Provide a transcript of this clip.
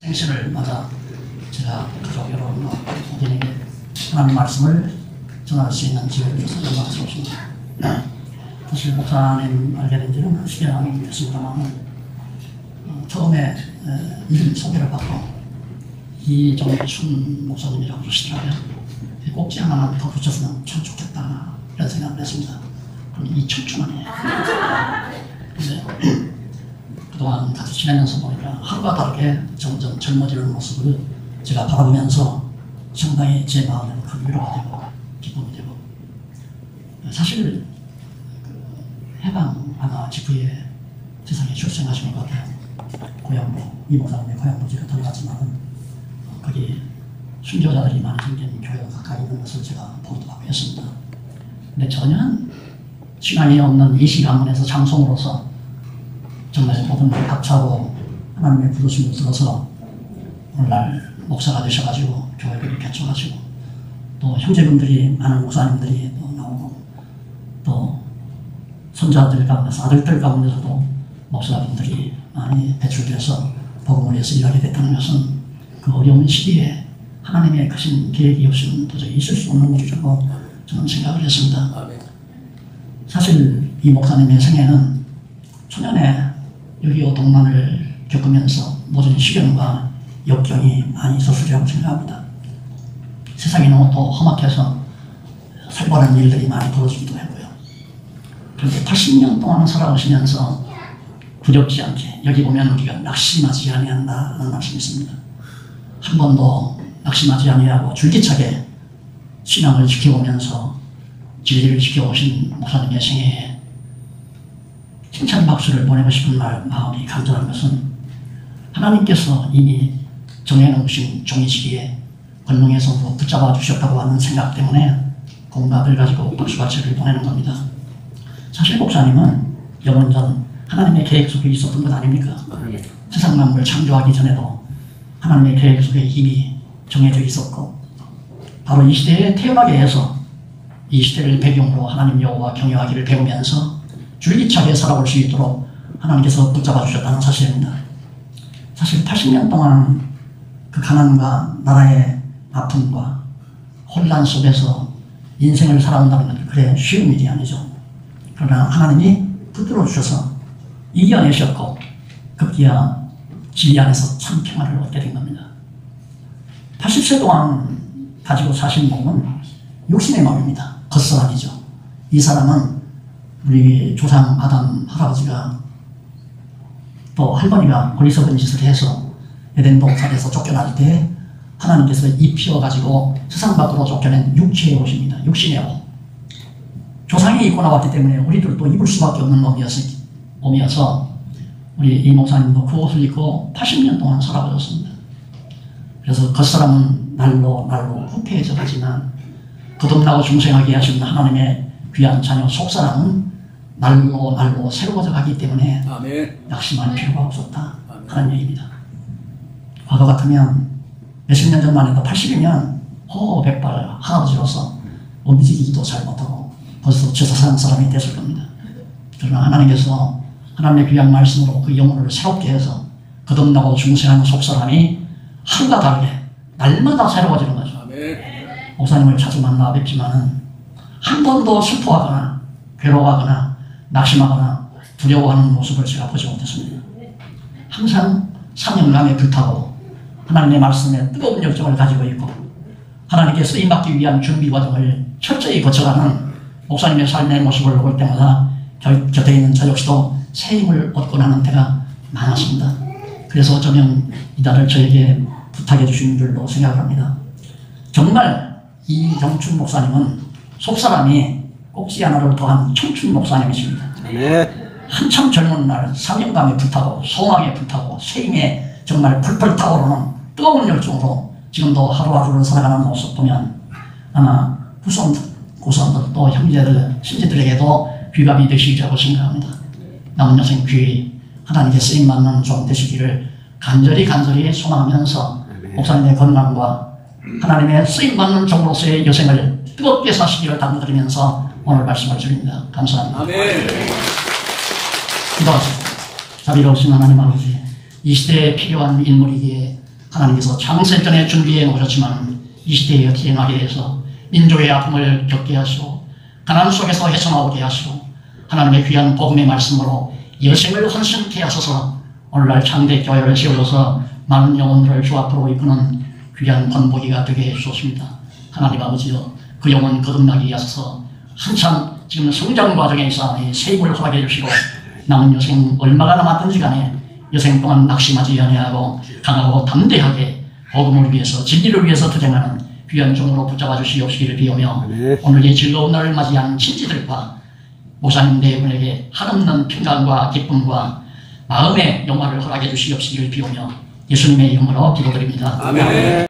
행신을 제가 가족 여러분과 본인에게 하나님 말씀을 전할 수 있는 기회를 줘서 영광스럽습니다. 사실 목사님 알게 된 지는 한 10여 년이 됐습니다만 처음에 이름 소개를 받고 이정춘 목사님이라고 그러시더라고요. 꼭지 하나만 더 붙였으면 참 좋겠다 이런 생각을 했습니다. 그럼 이청춘 아니에요. 근데 그동안 같이 지내면서 보니까 하루가 다르게 점점 젊어지는 모습을 제가 바라보면서 상당히 제 마음에는 큰 위로가 되고 기쁨이 되고, 사실 해방 아마 직후에 세상에 출생하신 것 같아요. 고향도 이 목사님의 고향도 제가 들어갔지만 거기 순교자들이 많이 생긴 교회가 가까이 있는 것을 제가 보기도 하고 했습니다. 근데 전혀 신앙이 없는 이 시간문에서 장성으로서 정말 모든 걸 박차고 하나님의 부르심을 들어서 오늘날 목사가 되셔가지고 교회를 개척하시고, 또 형제분들이 많은 목사님들이 또 나오고, 또 손자들 가운데서 아들들 가운데서도 목사분들이 많이 배출돼서 복음을 위해서 일하게 됐다는 것은 그 어려운 시기에 하나님의 크신 계획이 없이는 도저히 있을 수 없는 일이라고 저는 생각을 했습니다. 사실 이 목사님의 생애는 초년에 6.25 동란을 겪으면서 모든 시련과 역경이 많이 있었으리라고 생각합니다. 세상이 너무 또 험악해서 살벌한 일들이 많이 벌어지기도 했고요. 그런데 80년 동안 살아오시면서 두렵지 않게, 여기 보면 우리가 낙심하지 아니한다는 말씀이 있습니다. 한 번도 낙심하지 아니하고 줄기차게 신앙을 지켜오면서 진리를 지켜오신 목사님의 생애에 칭찬 박수를 보내고 싶은 마음이 간절한 것은, 하나님께서 이미 정해놓으신 종이시기에 권능에서 붙잡아 주셨다고 하는 생각 때문에 공감을 가지고 박수박수를 보내는 겁니다. 사실 목사님은 영원 전 하나님의 계획 속에 있었던 것 아닙니까? 세상 만물을 창조하기 전에도 하나님의 계획 속에 이미 정해져 있었고, 바로 이 시대에 태어나게 해서 이 시대를 배경으로 하나님 여호와 경외하기를 배우면서 줄기차게 살아올 수 있도록 하나님께서 붙잡아 주셨다는 사실입니다. 사실 80년 동안 그 가난과 나라의 아픔과 혼란 속에서 인생을 살아온다는 건 그래 쉬운 일이 아니죠. 그러나 하나님이 붙들어 주셔서 이겨내셨고 급기야 진리 안에서 참 평안을 얻게 된 겁니다. 80세 동안 가지고 사신 몸은 육신의 몸입니다. 겉사람이죠. 이 사람은 우리 조상 아담 할아버지가 또 할머니가 어리석은 짓을 해서 에덴 동산에서 쫓겨날 때 하나님께서 입혀가지고 세상 밖으로 쫓겨낸 육체의 옷입니다. 육신의 옷. 조상이 입고 나왔기 때문에 우리들도 입을 수밖에 없는 몸이어서 우리 이 목사님도 그 옷을 입고 80년 동안 살아오셨습니다. 그래서 겉사람은 날로 후패해져 가지만 거듭나고 중생하게 하신 하나님의 귀한 자녀 속사람은 날로 새로워져 가기 때문에 낙심할 필요가 없었다 하는 얘기입니다. 과거 같으면 몇십 년 전만 해도 80이면 호백발 할아버지로서 움직이기도 잘 못하고 벌써 제사상 사람이 됐을 겁니다. 그러나 하나님께서 하나님의 귀한 말씀으로 그 영혼을 새롭게 해서 거듭나고 중생하는 속사람이 하루가 다르게 날마다 새로워지는 거죠. 목사님을 자주 만나 뵙지만은 한 번도 슬퍼하거나 괴로워하거나 낙심하거나 두려워하는 모습을 제가 보지 못했습니다. 항상 사명감에 불타고 하나님의 말씀에 뜨거운 열정을 가지고 있고 하나님께 쓰임받기 위한 준비 과정을 철저히 거쳐가는 목사님의 삶의 모습을 볼 때마다 곁에 있는 저 역시도 새 힘을 얻고 나는 때가 많았습니다. 그래서 어쩌면 이달을 저에게 부탁해 주신 줄로 생각을 합니다. 정말 이정춘 목사님은 속사람이 꼭지 하나를 더한 청춘 목사님이십니다. 한참 젊은 날 사명감에 불타고 소망에 불타고 새 힘에 정말 풀풀 타오르는 뜨거운 열정으로 지금도 하루하루를 살아가는 모습 보면 아마 고선들 또 형제들 신지들에게도 귀감이 되시리라고 생각합니다. 남은 여생 귀 하나님께 쓰임받는 종 되시기를 간절히 소망하면서 목사님의 건강과 하나님의 쓰임받는 종으로서의 여생을 뜨겁게 사시기를 당부드리면서 오늘 말씀을 드립니다. 감사합니다. 기도하십시오. 자비로우신 하나님 아버지, 이 시대에 필요한 인물이기에 하나님께서 창세전에 준비해 놓으셨지만 이 시대에 기행하게 해서 민족의 아픔을 겪게 하시고 가난 속에서 헤쳐나오게 하시고 하나님의 귀한 복음의 말씀으로 여생을 헌신케 하셔서 오늘날 창대 교회를 세워줘서 많은 영혼들을 주 앞으로 이끄는 귀한 권보기가 되게 해주셨습니다. 하나님 아버지여, 그 영혼 거듭나게 하셔서 한참 지금 성장 과정에 있어 세임을 허락해 주시고 남은 여생 얼마가 남았든지 간에 여생 동안 낙심하지 아니하고 강하고 담대하게 복음을 위해서 진리를 위해서 투쟁하는 귀한 종으로 붙잡아 주시옵시기를 비우며 오늘 이 즐거운 날을 맞이한 친지들과 목사님 네 분에게 한없는 평강과 기쁨과 마음의 영화를 허락해 주시옵시기를 비우며 예수님의 이름으로 기도드립니다. 아멘.